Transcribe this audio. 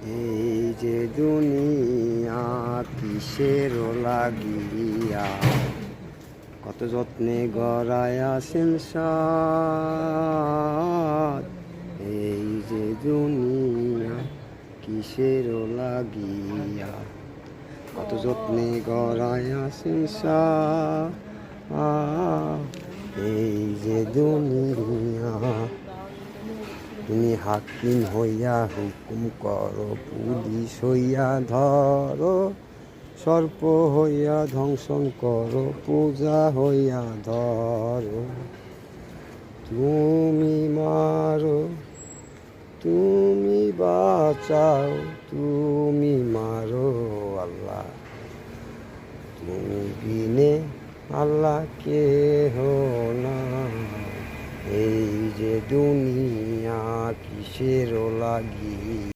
এই যে দুনিয়া কিসের লাগিয়া, কত যত্নে গড়ায়া সংসার। এই যে দুনিয়া কিসের লাগিয়া, কত যত্নে গড়ায়া সংসার। এই যে দুনিয়া, তুমি হাকিম হইয়া হুকুম করো, পুলিশ হইয়া ধরো, সর্প হইয়া ধ্বংসন করো, পূজা হইয়া ধরো। তুমি মারো, তুমি বাঁচাও, তুমি মারো আল্লাহ, তুমি বিনে আল্লাহ কেহ না। এই যে দুনিয়া কিসের লাগি।